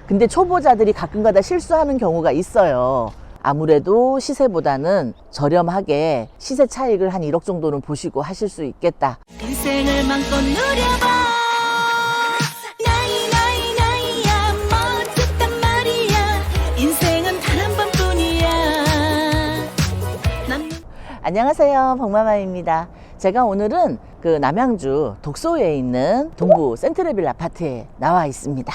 근데 초보자들이 가끔가다 실수하는 경우가 있어요. 아무래도 시세보다는 저렴하게 시세 차익을 한 1억 정도는 보시고 하실 수 있겠다. 인생을 맘껏 누려봐. 나이야 멋졌단 말이야. 인생은 단 한 번뿐이야. 안녕하세요, 박마마입니다. 제가 오늘은 남양주 독소에 있는 동부 센트레빌 아파트에 나와 있습니다.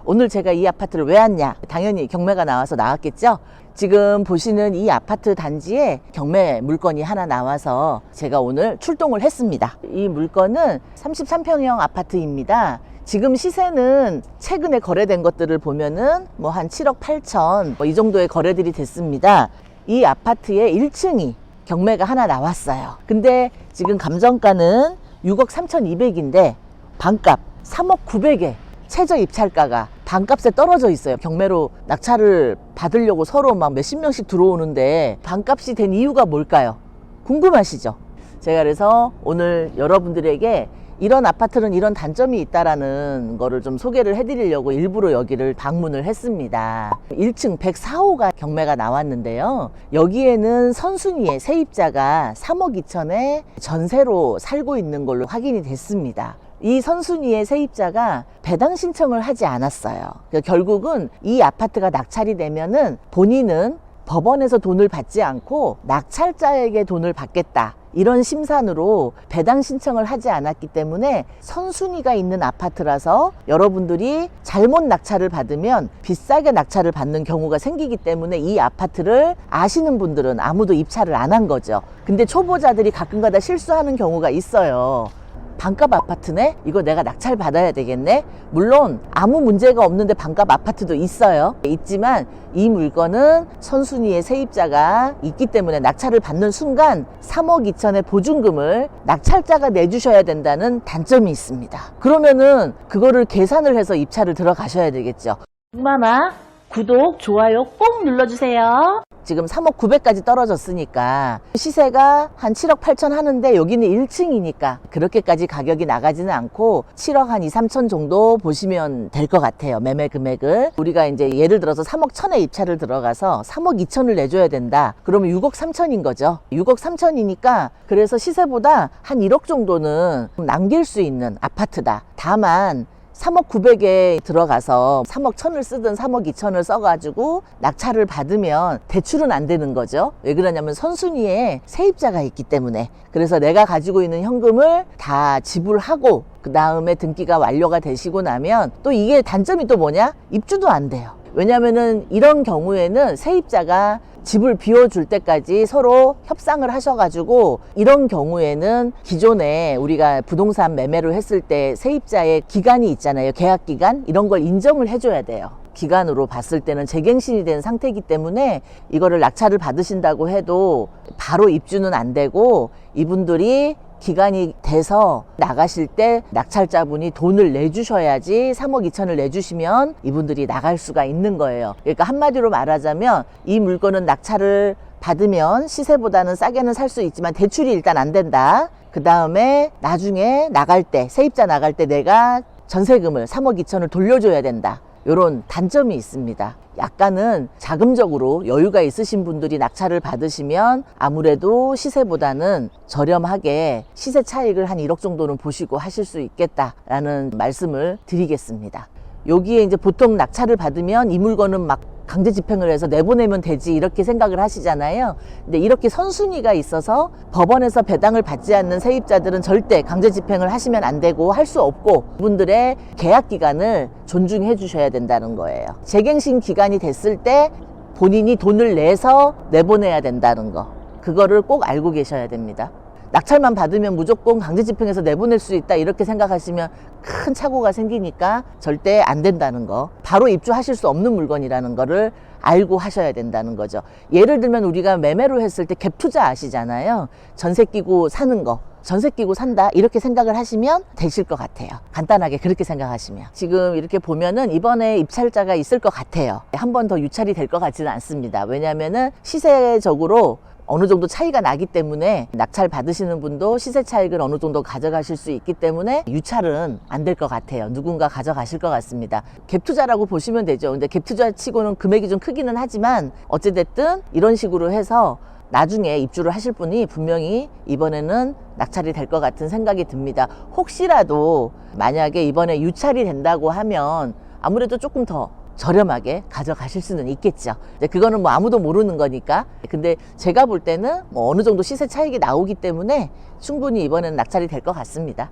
오늘 제가 이 아파트를 왜 왔냐? 당연히 경매가 나와서 나왔겠죠? 지금 보시는 이 아파트 단지에 경매 물건이 하나 나와서 제가 오늘 출동을 했습니다. 이 물건은 33평형 아파트입니다. 지금 시세는 최근에 거래된 것들을 보면은 뭐 한 7억 8천 이 정도의 거래들이 됐습니다. 이 아파트의 1층이 경매가 하나 나왔어요. 근데 지금 감정가는 6억 3,200인데 반값 3억 900에 최저 입찰가가 반값에 떨어져 있어요. 경매로 낙찰을 받으려고 서로 막 몇십 명씩 들어오는데 반값이 된 이유가 뭘까요? 궁금하시죠? 제가 그래서 오늘 여러분들에게 이런 아파트는 이런 단점이 있다라는 거를 좀 소개를 해드리려고 일부러 여기를 방문을 했습니다. 1층 104호가 경매가 나왔는데요. 여기에는 선순위의 세입자가 3억 2천에 전세로 살고 있는 걸로 확인이 됐습니다. 이 선순위의 세입자가 배당 신청을 하지 않았어요. 결국은 이 아파트가 낙찰이 되면은 본인은 법원에서 돈을 받지 않고 낙찰자에게 돈을 받겠다, 이런 심산으로 배당 신청을 하지 않았기 때문에 선순위가 있는 아파트라서 여러분들이 잘못 낙찰을 받으면 비싸게 낙찰을 받는 경우가 생기기 때문에 이 아파트를 아시는 분들은 아무도 입찰을 안 한 거죠. 근데 초보자들이 가끔가다 실수하는 경우가 있어요. 반값 아파트네? 이거 내가 낙찰 받아야 되겠네? 물론 아무 문제가 없는데 반값 아파트도 있어요. 있지만 이 물건은 선순위의 세입자가 있기 때문에 낙찰을 받는 순간 3억 2천의 보증금을 낙찰자가 내주셔야 된다는 단점이 있습니다. 그러면은 그거를 계산을 해서 입찰을 들어가셔야 되겠죠. 마마 구독, 좋아요 꼭 눌러주세요. 지금 3억 900까지 떨어졌으니까 시세가 한 7억 8천 하는데 여기는 1층이니까 그렇게까지 가격이 나가지는 않고 7억 한 2, 3천 정도 보시면 될 것 같아요. 매매 금액을 우리가 이제 예를 들어서 3억 1천에 입찰을 들어가서 3억 2천을 내줘야 된다. 그러면 6억 3천인 거죠. 6억 3천이니까 그래서 시세보다 한 1억 정도는 남길 수 있는 아파트다. 다만 3억 900에 들어가서 3억 1천을 쓰든 3억 2천을 써가지고 낙찰을 받으면 대출은 안 되는 거죠. 왜 그러냐면 선순위에 세입자가 있기 때문에. 그래서 내가 가지고 있는 현금을 다 지불하고 그 다음에 등기가 완료가 되시고 나면 또 이게 단점이 또 뭐냐? 입주도 안 돼요. 왜냐면은 이런 경우에는 세입자가 집을 비워줄 때까지 서로 협상을 하셔가지고, 이런 경우에는 기존에 우리가 부동산 매매를 했을 때 세입자의 기간이 있잖아요. 계약 기간, 이런 걸 인정을 해줘야 돼요. 기간으로 봤을 때는 재갱신이 된 상태이기 때문에 이거를 낙찰을 받으신다고 해도 바로 입주는 안 되고, 이분들이 기간이 돼서 나가실 때 낙찰자분이 돈을 내주셔야지 3억 2천을 내주시면 이분들이 나갈 수가 있는 거예요. 그러니까 한마디로 말하자면 이 물건은 낙찰을 받으면 시세보다는 싸게는 살 수 있지만 대출이 일단 안 된다. 그 다음에 나중에 나갈 때, 세입자 나갈 때 내가 전세금을 3억 2천을 돌려줘야 된다. 이런 단점이 있습니다. 약간은 자금적으로 여유가 있으신 분들이 낙찰을 받으시면 아무래도 시세보다는 저렴하게 시세 차익을 한 1억 정도는 보시고 하실 수 있겠다라는 말씀을 드리겠습니다. 여기에 이제 보통 낙찰을 받으면 이 물건은 막 강제 집행을 해서 내보내면 되지, 이렇게 생각을 하시잖아요. 근데 이렇게 선순위가 있어서 법원에서 배당을 받지 않는 세입자들은 절대 강제 집행을 하시면 안 되고 할 수 없고, 그분들의 계약 기간을 존중해 주셔야 된다는 거예요. 재갱신 기간이 됐을 때 본인이 돈을 내서 내보내야 된다는 거, 그거를 꼭 알고 계셔야 됩니다. 낙찰만 받으면 무조건 강제 집행해서 내보낼 수 있다, 이렇게 생각하시면 큰 착오가 생기니까 절대 안 된다는 거, 바로 입주하실 수 없는 물건이라는 거를 알고 하셔야 된다는 거죠. 예를 들면 우리가 매매로 했을 때 갭 투자 아시잖아요. 전세 끼고 사는 거, 전세 끼고 산다, 이렇게 생각을 하시면 되실 것 같아요. 간단하게 그렇게 생각하시면. 지금 이렇게 보면은 이번에 입찰자가 있을 것 같아요. 한 번 더 유찰이 될 것 같지는 않습니다. 왜냐면은 시세적으로 어느 정도 차이가 나기 때문에 낙찰 받으시는 분도 시세 차익을 어느 정도 가져가실 수 있기 때문에 유찰은 안 될 것 같아요. 누군가 가져가실 것 같습니다. 갭 투자라고 보시면 되죠. 근데 갭 투자 치고는 금액이 좀 크기는 하지만 어찌됐든 이런 식으로 해서 나중에 입주를 하실 분이 분명히 이번에는 낙찰이 될 것 같은 생각이 듭니다. 혹시라도 만약에 이번에 유찰이 된다고 하면 아무래도 조금 더 저렴하게 가져가실 수는 있겠죠. 근데 그거는 뭐 아무도 모르는 거니까. 근데 제가 볼 때는 뭐 어느 정도 시세 차익이 나오기 때문에 충분히 이번에는 낙찰이 될 것 같습니다.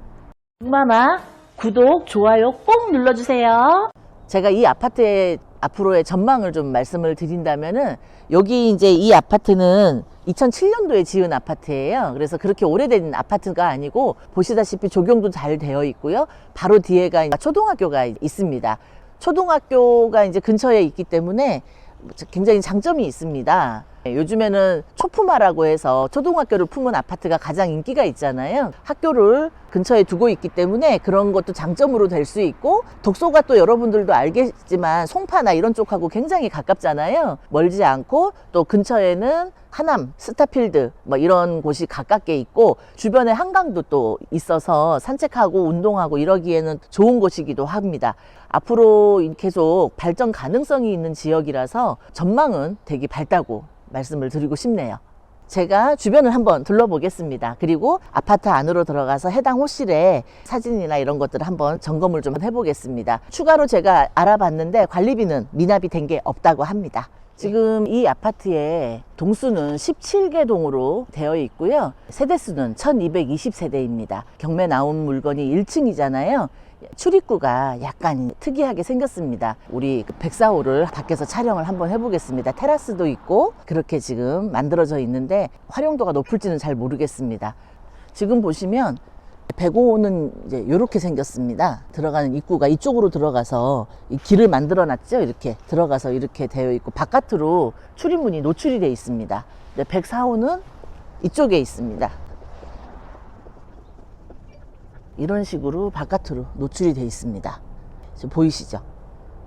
마마 구독, 좋아요 꼭 눌러주세요. 제가 이 아파트의 앞으로의 전망을 좀 말씀을 드린다면은 여기 이제 이 아파트는 2007년도에 지은 아파트예요. 그래서 그렇게 오래된 아파트가 아니고 보시다시피 조경도 잘 되어 있고요. 바로 뒤에가 초등학교가 있습니다. 초등학교가 이제 근처에 있기 때문에 굉장히 장점이 있습니다. 요즘에는 초품화라고 해서 초등학교를 품은 아파트가 가장 인기가 있잖아요. 학교를 근처에 두고 있기 때문에 그런 것도 장점으로 될 수 있고, 독소가 또 여러분들도 알겠지만 송파나 이런 쪽하고 굉장히 가깝잖아요. 멀지 않고 또 근처에는 하남, 스타필드 뭐 이런 곳이 가깝게 있고 주변에 한강도 또 있어서 산책하고 운동하고 이러기에는 좋은 곳이기도 합니다. 앞으로 계속 발전 가능성이 있는 지역이라서 전망은 되게 밝다고 말씀을 드리고 싶네요. 제가 주변을 한번 둘러보겠습니다. 그리고 아파트 안으로 들어가서 해당 호실에 사진이나 이런 것들을 한번 점검을 좀 해보겠습니다. 추가로 제가 알아봤는데 관리비는 미납이 된 게 없다고 합니다. 지금 이 아파트의 동수는 17개 동으로 되어 있고요. 세대수는 1220세대입니다. 경매 나온 물건이 1층이잖아요. 출입구가 약간 특이하게 생겼습니다. 우리 104호를 밖에서 촬영을 한번 해보겠습니다. 테라스도 있고 그렇게 지금 만들어져 있는데 활용도가 높을지는 잘 모르겠습니다. 지금 보시면 105호는 이제 이렇게 생겼습니다. 들어가는 입구가 이쪽으로 들어가서 이 길을 만들어 놨죠. 이렇게 들어가서 이렇게 되어 있고 바깥으로 출입문이 노출이 되어 있습니다. 104호는 이쪽에 있습니다. 이런 식으로 바깥으로 노출이 되어 있습니다. 지금 보이시죠?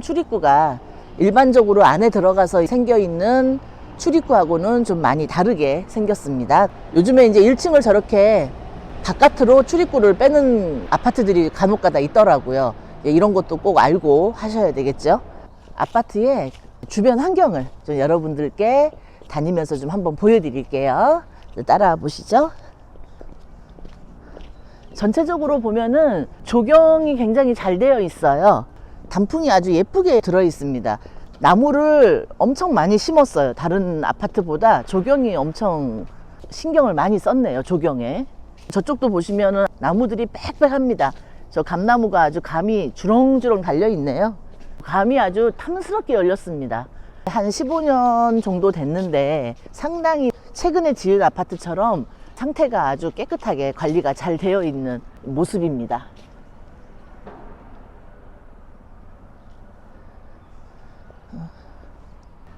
출입구가 일반적으로 안에 들어가서 생겨 있는 출입구하고는 좀 많이 다르게 생겼습니다. 요즘에 이제 1층을 저렇게 바깥으로 출입구를 빼는 아파트들이 간혹가다 있더라고요. 이런 것도 꼭 알고 하셔야 되겠죠. 아파트의 주변 환경을 좀 여러분들께 다니면서 좀 한번 보여드릴게요. 따라와 보시죠. 전체적으로 보면은 조경이 굉장히 잘 되어 있어요. 단풍이 아주 예쁘게 들어 있습니다. 나무를 엄청 많이 심었어요. 다른 아파트보다 조경이 엄청 신경을 많이 썼네요. 조경에. 저쪽도 보시면은 나무들이 빽빽합니다. 저 감나무가 아주 감이 주렁주렁 달려 있네요. 감이 아주 탐스럽게 열렸습니다. 한 15년 정도 됐는데 상당히 최근에 지은 아파트처럼 상태가 아주 깨끗하게 관리가 잘 되어 있는 모습입니다.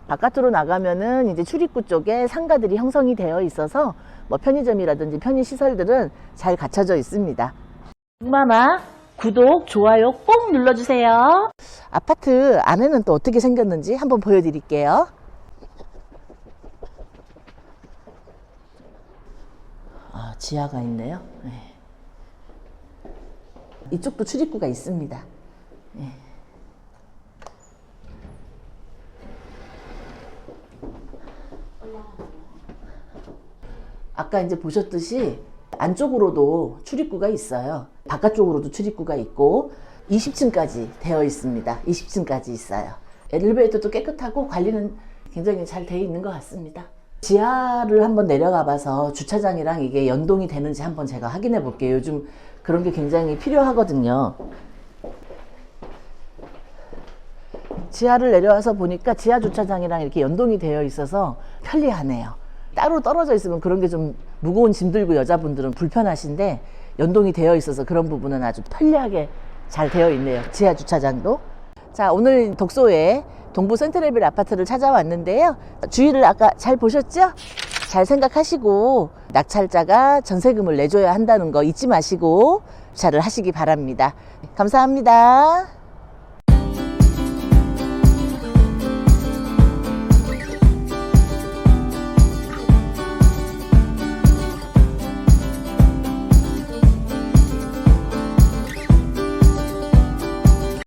바깥으로 나가면은 이제 출입구 쪽에 상가들이 형성이 되어 있어서 뭐 편의점이라든지 편의시설들은 잘 갖춰져 있습니다. 마마 구독, 좋아요 꼭 눌러주세요. 아파트 안에는 또 어떻게 생겼는지 한번 보여드릴게요. 지하가 있네요. 네. 이쪽도 출입구가 있습니다. 네. 아까 이제 보셨듯이 안쪽으로도 출입구가 있어요. 바깥쪽으로도 출입구가 있고 20층까지 되어 있습니다. 20층까지 있어요. 엘리베이터도 깨끗하고 관리는 굉장히 잘 되어 있는 것 같습니다. 지하를 한번 내려가 봐서 주차장이랑 이게 연동이 되는지 한번 제가 확인해 볼게요. 요즘 그런 게 굉장히 필요하거든요. 지하를 내려와서 보니까 지하 주차장이랑 이렇게 연동이 되어 있어서 편리하네요. 따로 떨어져 있으면 그런 게 좀 무거운 짐 들고 여자분들은 불편하신데 연동이 되어 있어서 그런 부분은 아주 편리하게 잘 되어 있네요. 지하 주차장도. 자, 오늘 독소의 동부 센트레빌 아파트를 찾아왔는데요. 주의를 아까 잘 보셨죠? 잘 생각하시고 낙찰자가 전세금을 내줘야 한다는 거 잊지 마시고 주차를 하시기 바랍니다. 감사합니다.